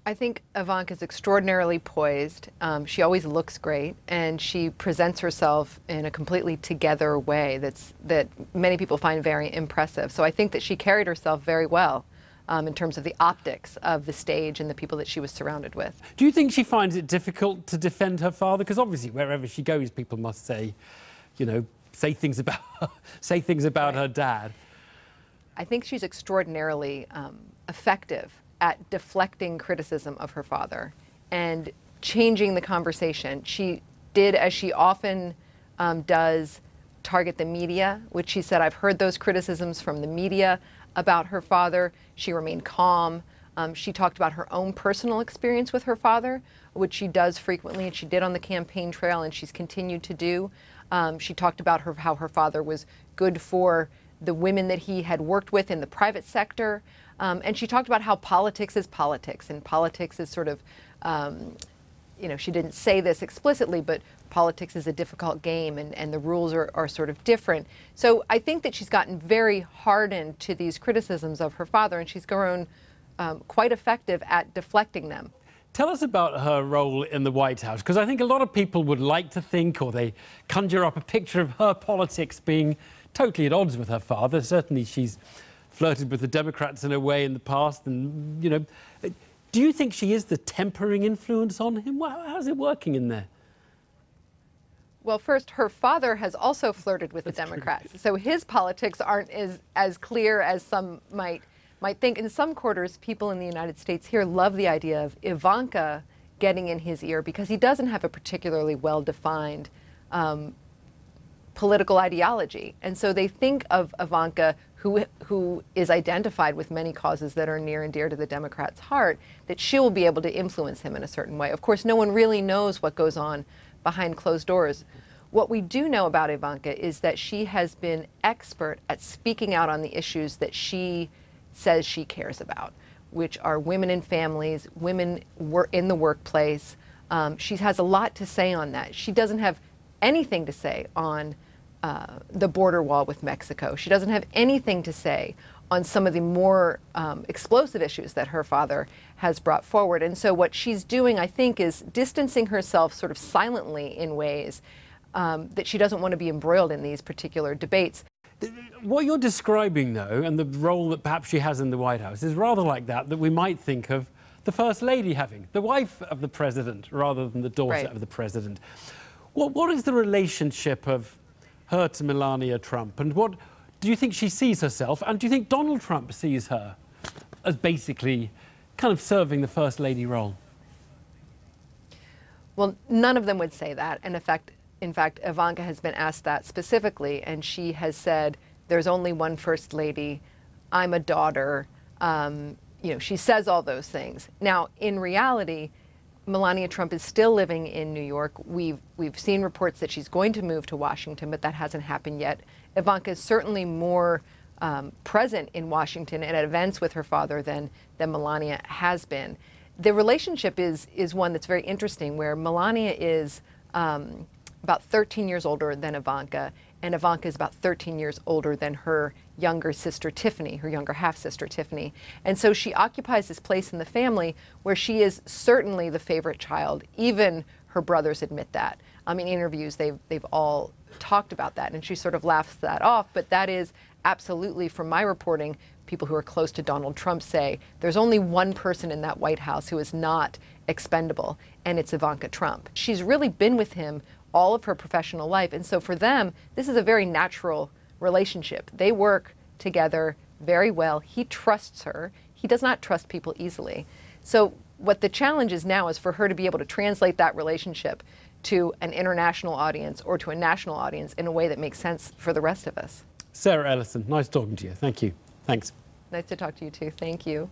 I think Ivanka's extraordinarily poised. She always looks great, and she presents herself in a completely together way that many people find very impressive. So I think that she carried herself very well in terms of the optics of the stage and the people that she was surrounded with. Do you think she finds it difficult to defend her father? Because obviously wherever she goes, people must say, you know, say things about Right. her dad. I think she's extraordinarily effective at deflecting criticism of her father and changing the conversation. She did, as she often does, target the media, which she said, I've heard those criticisms from the media about her father. She remained calm. She talked about her own personal experience with her father, which she does frequently, and she did on the campaign trail, and she's continued to do. She talked about how her father was good for the women that he had worked with in the private sector. And she talked about how politics is politics, and politics is sort of, you know, she didn't say this explicitly, but politics is a difficult game, and the rules are sort of different. So I think that she's gotten very hardened to these criticisms of her father, and she's grown quite effective at deflecting them. Tell us about her role in the White House, because I think a lot of people would like to think, or they conjure up a picture of her politics being totally at odds with her father. Certainly she's flirted with the Democrats in a way in the past, and, you know, do you think she is the tempering influence on him? How's it working in there? Well, first, her father has also flirted with the Democrats, so his politics aren't as clear as some might think. In some quarters, people in the United States here love the idea of Ivanka getting in his ear because he doesn't have a particularly well-defined political ideology. And so they think of Ivanka, who is identified with many causes that are near and dear to the Democrats' heart, that she will be able to influence him in a certain way. Of course, no one really knows what goes on behind closed doors. What we do know about Ivanka is that she has been expert at speaking out on the issues that she says she cares about, which are women and families, women in the workplace. She has a lot to say on that. She doesn't have anything to say on the border wall with Mexico. She doesn't have anything to say on some of the more explosive issues that her father has brought forward. And so what she's doing, I think, is distancing herself sort of silently in ways that she doesn't want to be embroiled in these particular debates. What you're describing, though, and the role that perhaps she has in the White House is rather like that we might think of the First Lady having, the wife of the President, rather than the daughter Right. of the President. What is the relationship of her to Melania Trump, and what do you think she sees herself, and do you think Donald Trump sees her as basically kind of serving the First Lady role? Well, none of them would say that. And in fact, Ivanka has been asked that specifically, and she has said, there's only one First Lady, I'm a daughter. You know, she says all those things. Now, in reality, Melania Trump is still living in New York. We've seen reports that she's going to move to Washington, but that hasn't happened yet. Ivanka is certainly more present in Washington and at events with her father than Melania has been. The relationship is one that's very interesting, where Melania is about 13 years older than Ivanka, and Ivanka is about 13 years older than her younger sister Tiffany, her younger half-sister Tiffany. And so she occupies this place in the family where she is certainly the favorite child. Even her brothers admit that. In interviews, they've all talked about that, and she sort of laughs that off, but that is absolutely, from my reporting, people who are close to Donald Trump say there's only one person in that White House who is not expendable, and it's Ivanka Trump. She's really been with him all of her professional life, and so for them, this is a very natural relationship. They work together very well. He trusts her. He does not trust people easily. So what the challenge is now is for her to be able to translate that relationship to an international audience or to a national audience in a way that makes sense for the rest of us. Sarah Ellison, nice talking to you. Thank you. Thanks. Nice to talk to you too. Thank you.